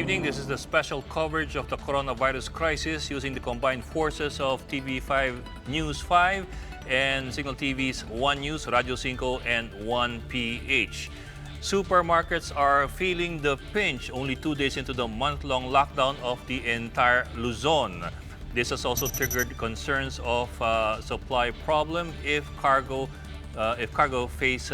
evening. This is the special coverage of the coronavirus crisis using the combined forces of TV5 News 5 and Signal TV's One News, Radio 5, and 1PH. Supermarkets are feeling the pinch only 2 days into the month-long lockdown of the entire Luzon. This has also triggered concerns of supply problem if cargo face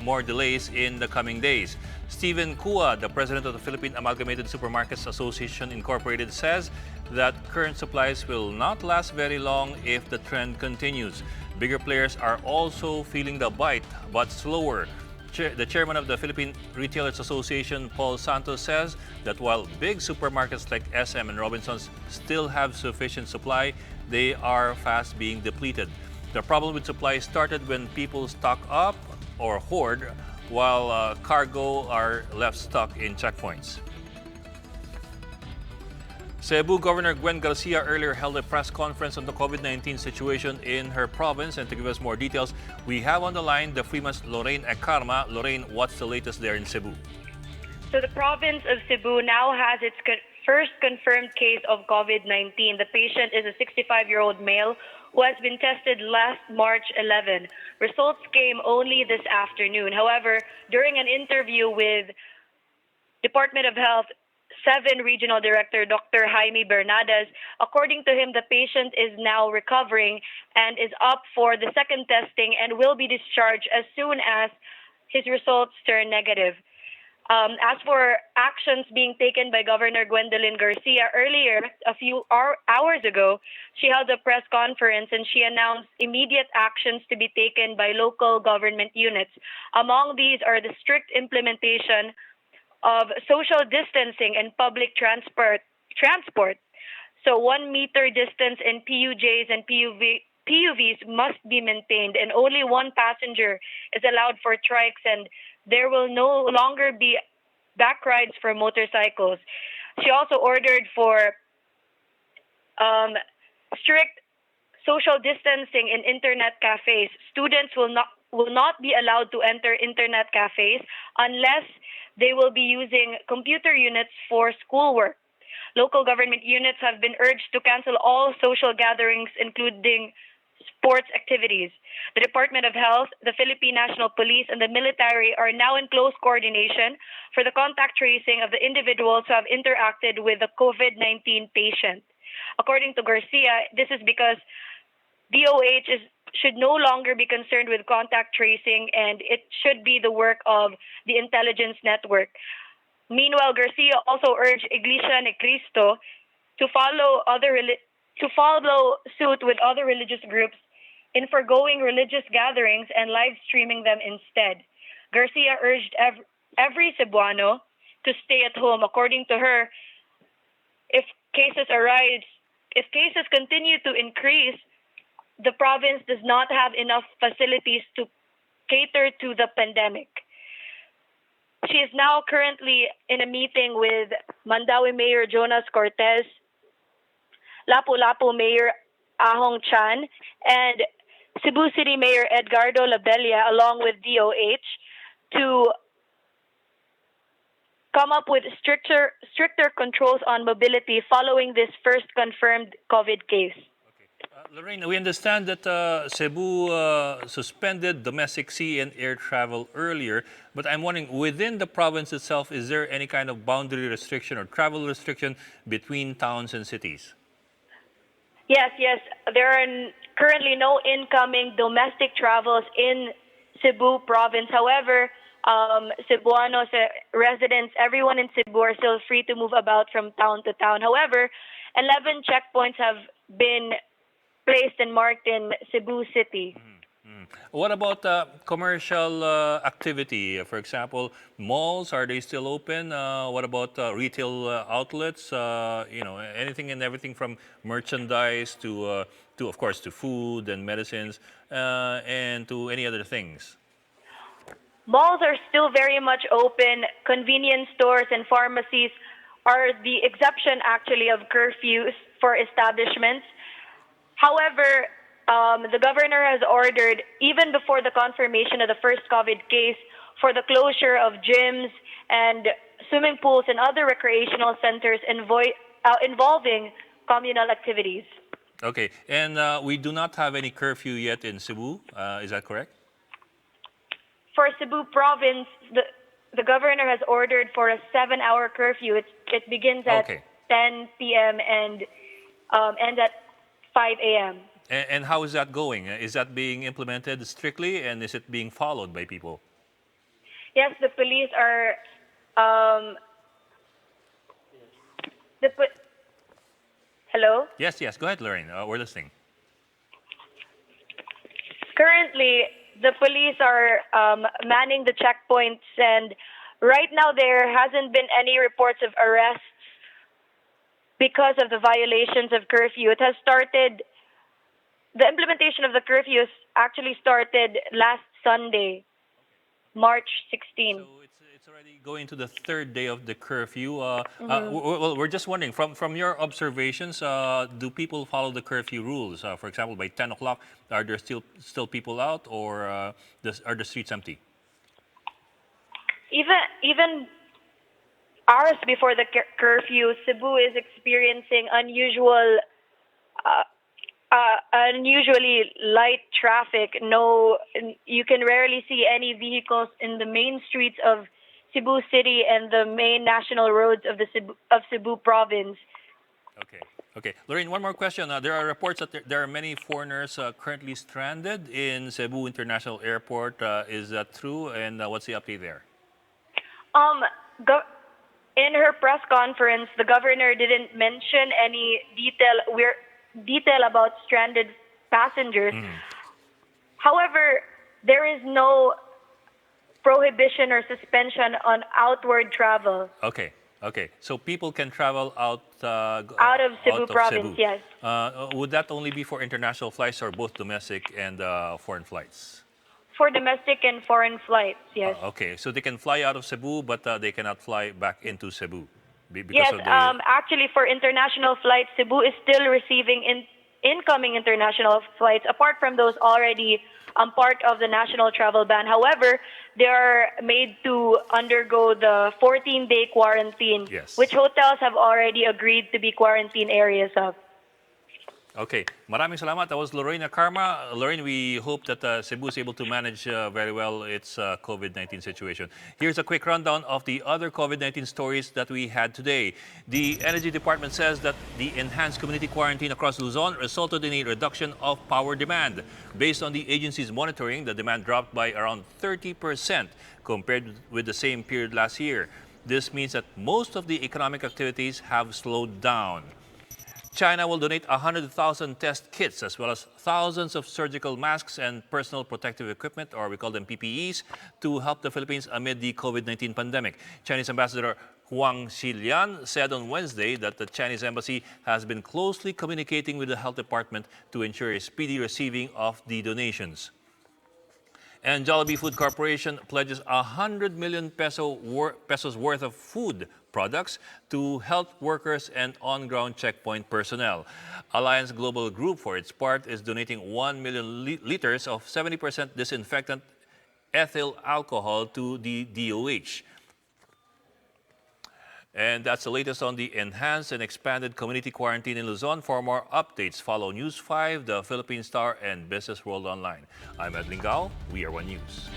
more delays in the coming days. Stephen Kua, the president of the Philippine Amalgamated Supermarkets Association Incorporated, says that current supplies will not last very long if the trend continues. Bigger players are also feeling the bite, but slower. The chairman of the Philippine Retailers Association, Paul Santos, says that while big supermarkets like SM and Robinsons still have sufficient supply, they are fast being depleted. The problem with supply started when people stock up or hoard while cargo are left stuck in checkpoints. Cebu Governor Gwen Garcia earlier held a press conference on the COVID-19 situation in her province. And to give us more details, we have on the line the Freeman's Lorraine Ekarma. Lorraine, what's the latest there in Cebu? So the province of Cebu now has its first confirmed case of COVID-19. The patient is a 65-year-old male who has been tested last March 11. Results came only this afternoon. However, during an interview with Department of Health 7 Regional Director Dr. Jaime Bernades, according to him, the patient is now recovering and is up for the second testing and will be discharged as soon as his results turn negative. As for actions being taken by Governor Gwendolyn Garcia, earlier, a few hours ago, she held a press conference and she announced immediate actions to be taken by local government units. Among these are the strict implementation of social distancing and public transport. So 1 meter distance in PUJs and PUVs must be maintained, and only one passenger is allowed for trikes, and there will no longer be back rides for motorcycles. She also ordered for strict social distancing in internet cafes. Students will not be allowed to enter internet cafes unless they will be using computer units for schoolwork. Local government units have been urged to cancel all social gatherings, including sports activities. The Department of Health, the Philippine National Police, and the military are now in close coordination for the contact tracing of the individuals who have interacted with the COVID-19 patient. According to Garcia, this is because DOH should no longer be concerned with contact tracing, and it should be the work of the intelligence network. Meanwhile, Garcia also urged Iglesia Ni Cristo to follow suit with other religious groups in foregoing religious gatherings and live streaming them instead. Garcia urged every Cebuano to stay at home. According to her, if cases continue to increase, the province does not have enough facilities to cater to the pandemic. She is now currently in a meeting with Mandawi Mayor Jonas Cortez, Lapu-Lapu Mayor Ahong Chan, and Cebu City Mayor Edgardo Labella, along with DOH, to come up with stricter controls on mobility following this first confirmed COVID case. Lorraine, we understand that Cebu suspended domestic sea and air travel earlier, but I'm wondering, within the province itself, is there any kind of boundary restriction or travel restriction between towns and cities? Yes. There are currently no incoming domestic travels in Cebu province. However, Cebuanos, residents, everyone in Cebu are still free to move about from town to town. However, 11 checkpoints have been placed and marked in Cebu City. What about commercial activity? For example, malls, are they still open? What about retail outlets? Anything and everything from merchandise to of course, to food and medicines and to any other things. Malls are still very much open. Convenience stores and pharmacies are the exception, actually, of curfews for establishments. However, the governor has ordered, even before the confirmation of the first COVID case, for the closure of gyms and swimming pools, and other recreational centers involving communal activities. Okay, and we do not have any curfew yet in Cebu. Is that correct? For Cebu province, the governor has ordered for a 7-hour curfew. It begins at Okay. 10 p.m. and ends at 5 a.m. And how is that going? Is that being implemented strictly, and is it being followed by people? Yes, the police are. The po- Hello. Yes, yes. Go ahead, Lorraine. We're listening. Currently, the police are manning the checkpoints, and right now there hasn't been any reports of arrests because of the violations of curfew. It has started. The implementation of the curfew has actually started last Sunday, March 16. So it's already going to the third day of the curfew. Well, we're just wondering, from your observations, do people follow the curfew rules? For example, by 10 o'clock, are there still people out, or are the streets empty? Even hours before the curfew, Cebu is experiencing unusually light traffic. No, you can rarely see any vehicles in the main streets of Cebu City and the main national roads of Cebu province. Okay. Okay. Lorraine, one more question. There are reports that there are many foreigners currently stranded in Cebu International Airport. Is that true? And what's the update there? Um, in her press conference, the governor didn't mention any detail about stranded passengers. However, there is no prohibition or suspension on outward travel. Okay. Okay. So people can travel out Out of Cebu province, yes. Would that only be for international flights or both domestic and foreign flights? For domestic and foreign flights, yes. Okay. So they can fly out of Cebu, but they cannot fly back into Cebu because Yes, of the. actually for international flights, Cebu is still receiving incoming international flights, apart from those already part of the national travel ban. However, they are made to undergo the 14-day quarantine, Yes. which hotels have already agreed to be quarantine areas of. Okay. Maraming salamat. That was Lorraine Karma. Lorraine, we hope that Cebu is able to manage very well its COVID-19 situation. Here's a quick rundown of the other COVID-19 stories that we had today. The Energy Department says that the enhanced community quarantine across Luzon resulted in a reduction of power demand. Based on the agency's monitoring, the demand dropped by around 30% compared with the same period last year. This means that most of the economic activities have slowed down. China will donate 100,000 test kits as well as thousands of surgical masks and personal protective equipment, or we call them PPEs, to help the Philippines amid the COVID-19 pandemic. Chinese Ambassador Huang Xilian said on Wednesday that the Chinese embassy has been closely communicating with the health department to ensure a speedy receiving of the donations. And Jollibee Food Corporation pledges 100 million pesos worth of food products to health workers and on-ground checkpoint personnel. Alliance Global Group, for its part, is donating 1 million liters of 70% disinfectant ethyl alcohol to the DOH. And that's the latest on the enhanced and expanded community quarantine in Luzon. For more updates, follow News 5, the Philippine Star, and Business World Online. I'm Ed Lingao. We are One News.